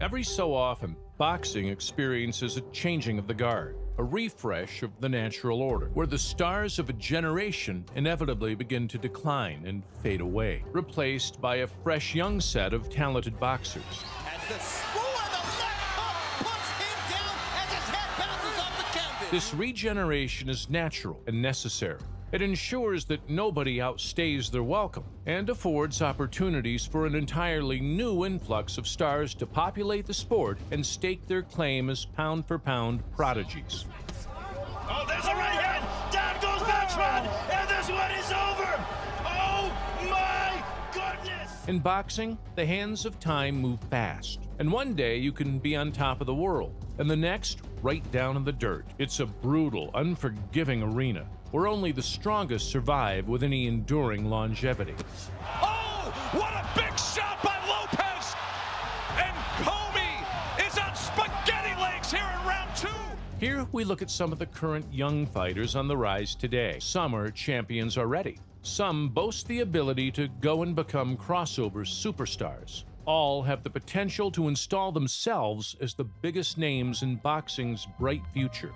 Every so often, boxing experiences a changing of the guard, a refresh of the natural order, where the stars of a generation inevitably begin to decline and fade away, replaced by a fresh young set of talented boxers. As the left hook puts him down as his head bounces off the canvas. This regeneration is natural and necessary. It ensures that nobody outstays their welcome and affords opportunities for an entirely new influx of stars to populate the sport and stake their claim as pound-for-pound prodigies. Oh, there's a right hand! Down goes Beltran! And this one is over! Oh my goodness! In boxing, the hands of time move fast, and one day you can be on top of the world, and the next, right down in the dirt. It's a brutal, unforgiving arena, where only the strongest survive with any enduring longevity. Oh, what a big shot by Lopez! And Comey is on spaghetti legs here in round 2! Here we look at some of the current young fighters on the rise today. Some are champions already. Some boast the ability to go and become crossover superstars. All have the potential to install themselves as the biggest names in boxing's bright future.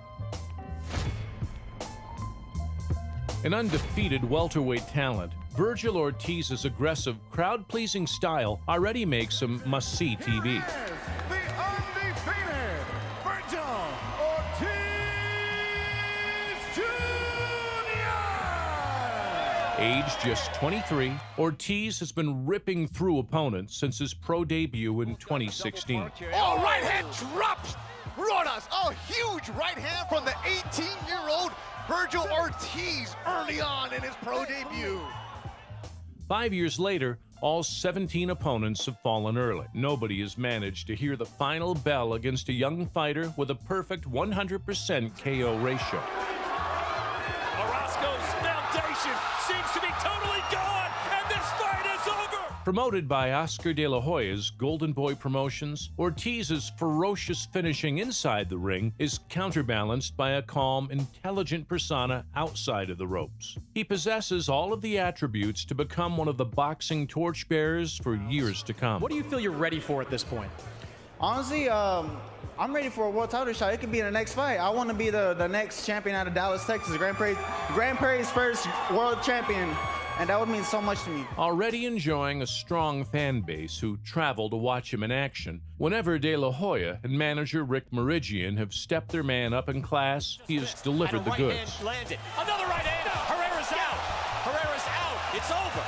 An undefeated welterweight talent, Vergil Ortiz's aggressive, crowd-pleasing style already makes him must-see TV. The undefeated Vergil Ortiz Jr. Aged just 23, Ortiz has been ripping through opponents since his pro debut in 2016. Oh, right hand drops Rodas. Oh, huge right hand from the 18-year-old Vergil Ortiz early on in his pro debut. 5 years later, all 17 opponents have fallen early. Nobody has managed to hear the final bell against a young fighter with a perfect 100% KO ratio. Orozco's foundation seems to be totally gone, and this fight is over! Promoted by Oscar De La Hoya's Golden Boy Promotions, Ortiz's ferocious finishing inside the ring is counterbalanced by a calm, intelligent persona outside of the ropes. He possesses all of the attributes to become one of the boxing torchbearers for years to come. What do you feel you're ready for at this point? Honestly, I'm ready for a world title shot. It could be in the next fight. I want to be the next champion out of Dallas, Texas, Grand Prairie's first world champion. And that would mean so much to me. Already enjoying a strong fan base who travel to watch him in action, whenever De La Hoya and manager Rick Meridian have stepped their man up in class, he has delivered the goods. Landed. Another right hand! Herrera's out! Herrera's out! It's over!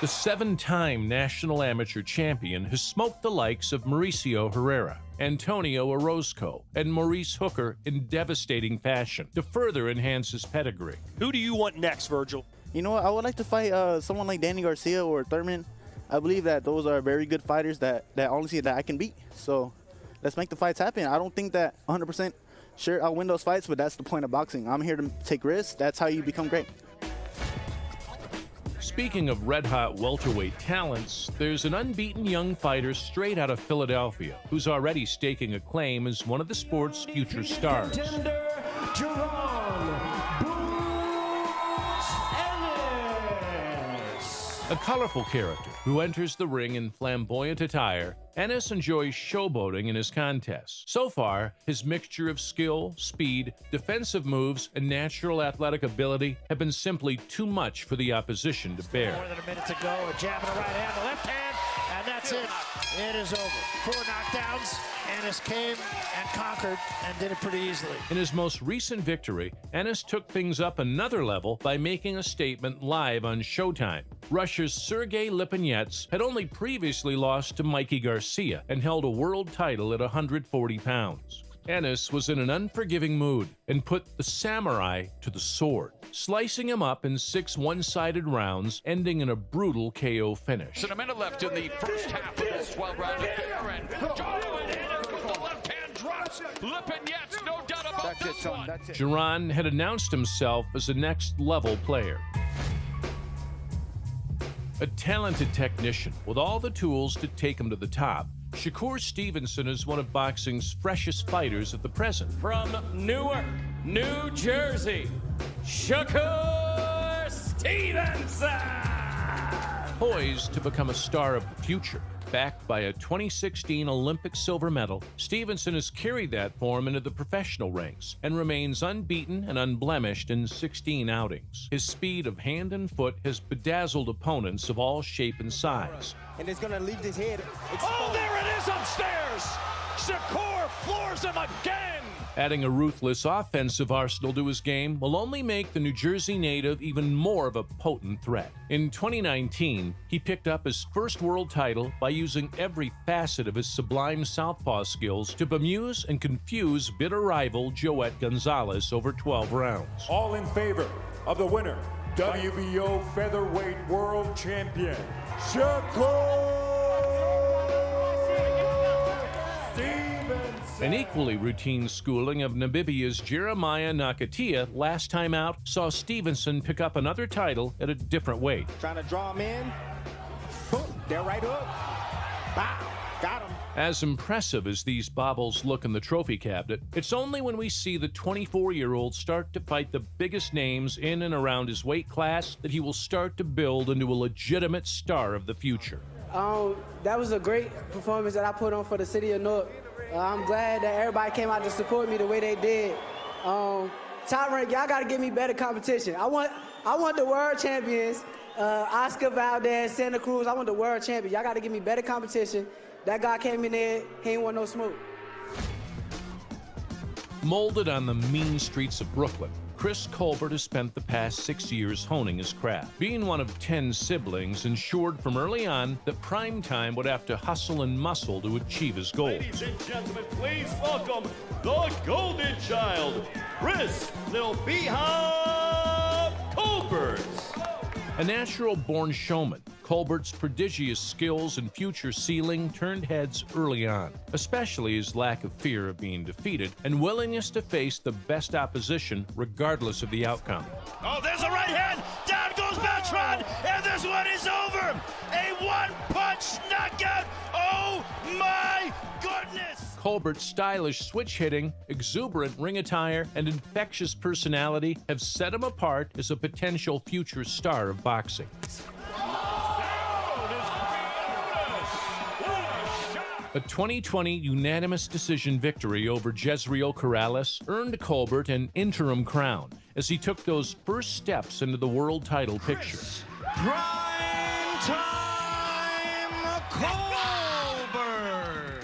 The 7-time national amateur champion has smoked the likes of Mauricio Herrera, Antonio Orozco, and Maurice Hooker in devastating fashion to further enhance his pedigree. Who do you want next, Vergil? You know what? I would like to fight someone like Danny Garcia or Thurman. I believe that those are very good fighters that honestly that I can beat. So let's make the fights happen. I don't think that 100% sure I'll win those fights, but that's the point of boxing. I'm here to take risks. That's how you become great. Speaking of red-hot welterweight talents, there's an unbeaten young fighter straight out of Philadelphia who's already staking a claim as one of the sport's future stars. A colorful character who enters the ring in flamboyant attire, Ennis enjoys showboating in his contests. So far, his mixture of skill, speed, defensive moves, and natural athletic ability have been simply too much for the opposition to bear. More than a minute to go, a jab and a right hand, the left hand, and that's it. It is over. 4 knockdowns. Ennis came and conquered and did it pretty easily. In his most recent victory, Ennis took things up another level by making a statement live on Showtime. Russia's Sergey Lipinets had only previously lost to Mikey Garcia and held a world title at 140 pounds. Ennis was in an unforgiving mood and put the samurai to the sword, slicing him up in 6 one-sided rounds, ending in a brutal KO finish. A minute left in the first half of this 12-round affair, and the left hand drops. Lipinets, no doubt about this one. Duran had announced himself as a next-level player. A talented technician with all the tools to take him to the top, SHAKUR Stevenson is one of boxing's freshest fighters at the present. From Newark, New Jersey, SHAKUR Stevenson! Poised to become a star of the future, Backed by a 2016 Olympic silver medal, Stevenson has carried that form into the professional ranks and remains unbeaten and unblemished in 16 outings. His speed of hand and foot has bedazzled opponents of all shape and size. And it's going to leave his head exposed. Oh, there it is upstairs! SHAKUR floors him again! Adding a ruthless offensive arsenal to his game will only make the New Jersey native even more of a potent threat. In 2019, he picked up his first world title by using every facet of his sublime southpaw skills to bemuse and confuse bitter rival Joet Gonzalez over 12 rounds. All in favor of the winner, WBO featherweight world champion, SHAKUR Stevenson. An equally routine schooling of Namibia's Jeremiah Nakatia last time out saw Stevenson pick up another title at a different weight. Trying to draw him in. Boom, there right hook. Bow, got him. As impressive as these baubles look in the trophy cabinet, it's only when we see the 24-year-old start to fight the biggest names in and around his weight class that he will start to build into a legitimate star of the future. That was a great performance that I put on for the city of Newark. I'm glad that everybody came out to support me the way they did. Top rank, y'all got to give me better competition. I want the world champions, Oscar Valdez, Santa Cruz. I want the world champions. Y'all got to give me better competition. That guy came in there, he ain't want no smoke. Molded on the mean streets of Brooklyn, Chris Colbert has spent the past 6 years honing his craft. Being one of 10 siblings ensured from early on that prime time would have to hustle and muscle to achieve his goals. Ladies and gentlemen, please welcome the golden child, Chris Lil B-Hop Colbert. A natural-born showman, Colbert's prodigious skills and future ceiling turned heads early on, especially his lack of fear of being defeated and willingness to face the best opposition regardless of the outcome. Oh, there's a right hand! Down goes Beltran! And this one is over! A one-punch knockout! Oh my goodness! Colbert's stylish switch hitting, exuberant ring attire, and infectious personality have set him apart as a potential future star of boxing. A 2020 unanimous decision victory over Jezreel Corrales earned Colbert an interim crown as he took those first steps into the world title picture. Prime time Colbert!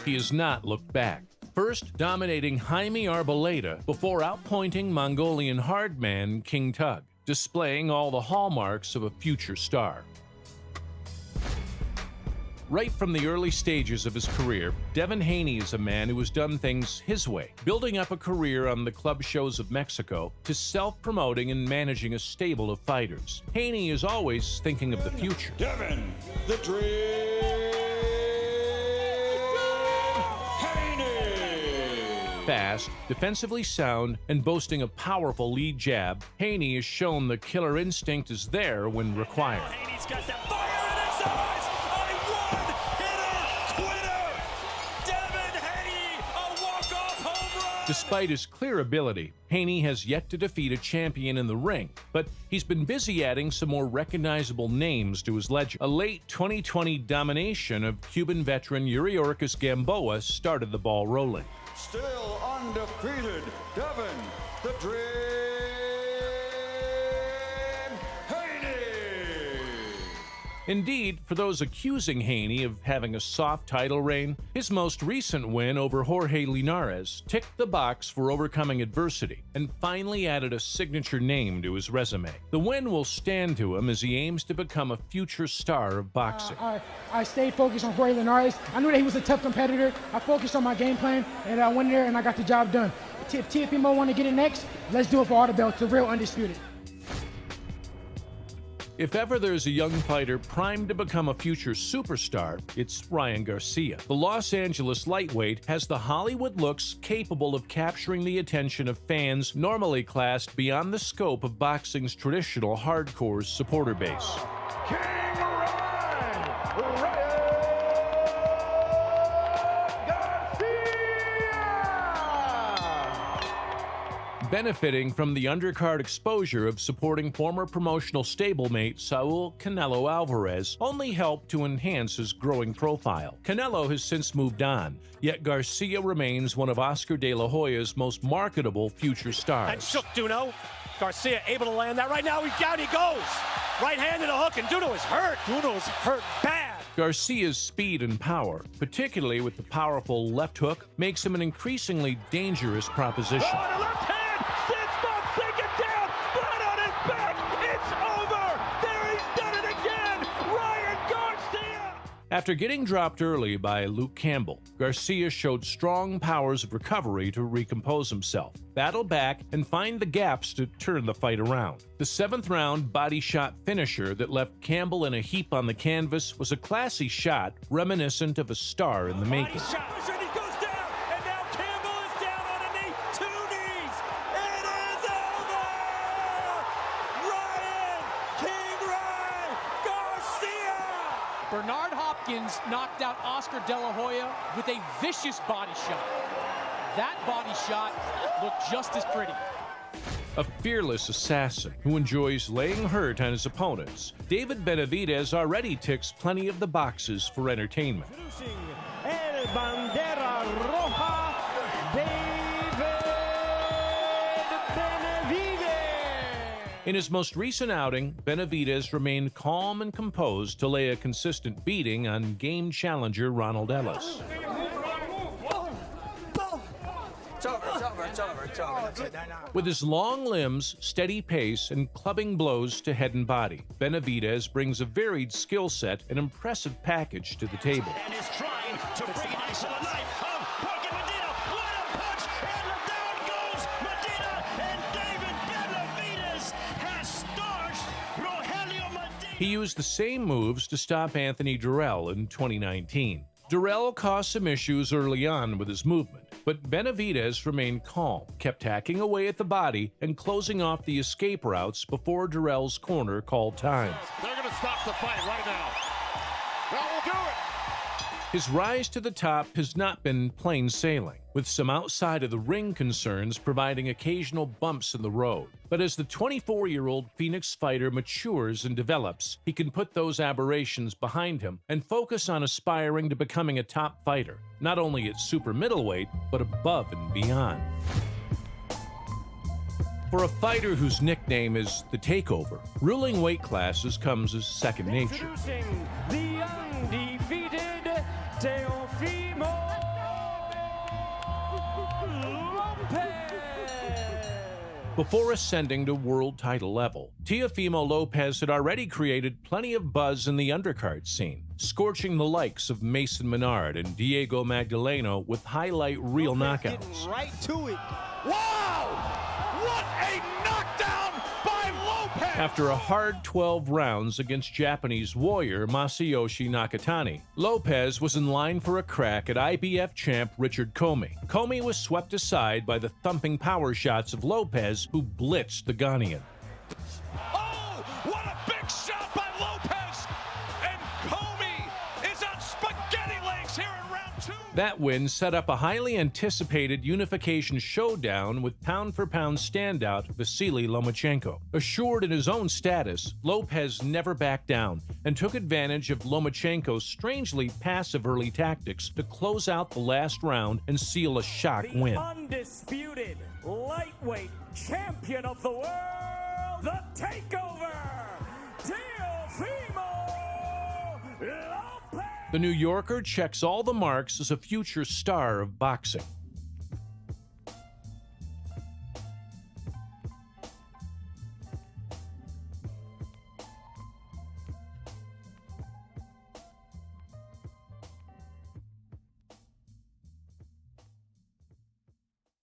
He has not looked back. First dominating Jaime Arboleda before outpointing Mongolian hardman King Tug, displaying all the hallmarks of a future star. Right from the early stages of his career, Devin Haney is a man who has done things his way, building up a career on the club shows of Mexico to self-promoting and managing a stable of fighters. Haney is always thinking of the future. Devin, the Dream Haney! Fast, defensively sound, and boasting a powerful lead jab, Haney has shown the killer instinct is there when required. Haney's got that fire in his eyes! Despite his clear ability, Haney has yet to defeat a champion in the ring, but he's been busy adding some more recognizable names to his legend. A late 2020 domination of Cuban veteran Yuriorkis Gamboa started the ball rolling. Still undefeated, Devin, the Dream Haney. Indeed, for those accusing Haney of having a soft title reign, his most recent win over Jorge Linares ticked the box for overcoming adversity and finally added a signature name to his resume. The win will stand to him as he aims to become a future star of boxing. I stayed focused on Jorge Linares. I knew that he was a tough competitor. I focused on my game plan, and I went there and I got the job done. If TFMO want to get it next, let's do it for all the belts, the real undisputed. If ever there's a young fighter primed to become a future superstar, it's Ryan Garcia. The Los Angeles lightweight has the Hollywood looks capable of capturing the attention of fans normally classed beyond the scope of boxing's traditional hardcore supporter base. King Ryan Garcia! benefiting from the undercard exposure of supporting former promotional stablemate Saul Canelo Alvarez only helped to enhance his growing profile. Canelo has since moved on, yet Garcia remains one of Oscar De La Hoya's most marketable future stars. And shook Duno. Garcia able to land that right now. Down he goes. Right hand and a hook, and Duno is hurt. Duno's hurt bad. Garcia's speed and power, particularly with the powerful left hook, makes him an increasingly dangerous proposition. Oh, the left hand! Sits back, take it down! Blood on his back! It's over! There, he's done it again! Ryan Garcia! After getting dropped early by Luke Campbell, Garcia showed strong powers of recovery to recompose himself, battle back, and find the gaps to turn the fight around. The 7th round body shot finisher that left Campbell in a heap on the canvas was a classy shot reminiscent of a star in the making. Bernard Hopkins knocked out Oscar De La Hoya with a vicious body shot. That body shot looked just as pretty. A fearless assassin who enjoys laying hurt on his opponents, David Benavidez already ticks plenty of the boxes for entertainment. El Bandera Roja, David Benavidez. In his most recent outing, Benavidez remained calm and composed to lay a consistent beating on game challenger Ronald Ellis. With his long limbs, steady pace, and clubbing blows to head and body, Benavidez brings a varied skill set and impressive package to the table. And is trying to bring ice to the knife of Jorge Medina. What a punch! And down goes Medina, and David Benavidez has starched Rogelio Medina. He used the same moves to stop Anthony Durrell in 2019. Durrell caused some issues early on with his movement, but Benavidez remained calm, kept hacking away at the body, and closing off the escape routes before Durrell's corner called time. They're going to stop the fight right now. That will do it. His rise to the top has not been plain sailing, with some outside of the ring concerns providing occasional bumps in the road. But as the 24-year-old Phoenix fighter matures and develops, he can put those aberrations behind him and focus on aspiring to becoming a top fighter, not only at super middleweight, but above and beyond. For a fighter whose nickname is The Takeover, ruling weight classes comes as second nature. Introducing the undefeated Teofimo Lopez. Before ascending to world title level, Teofimo Lopez had already created plenty of buzz in the undercard scene, scorching the likes of Mason Menard and Diego Magdaleno with highlight reel knockouts. Getting right to it. Wow! What a knockdown by Lopez! After a hard 12 rounds against Japanese warrior Masayoshi Nakatani, Lopez was in line for a crack at IBF champ Richard Comey. Comey was swept aside by the thumping power shots of Lopez, who blitzed the Ghanaian. Oh, what a big shot by Lopez! And Comey is on spaghetti legs here in round 2. That win set up a highly anticipated unification showdown with pound-for-pound standout Vasily Lomachenko. Assured in his own status, Lopez never backed down and took advantage of Lomachenko's strangely passive early tactics to close out the last round and seal a shock win. Undisputed lightweight champion of the world, the Takeover, Teofimo Lopez. The New Yorker checks all the marks as a future star of boxing.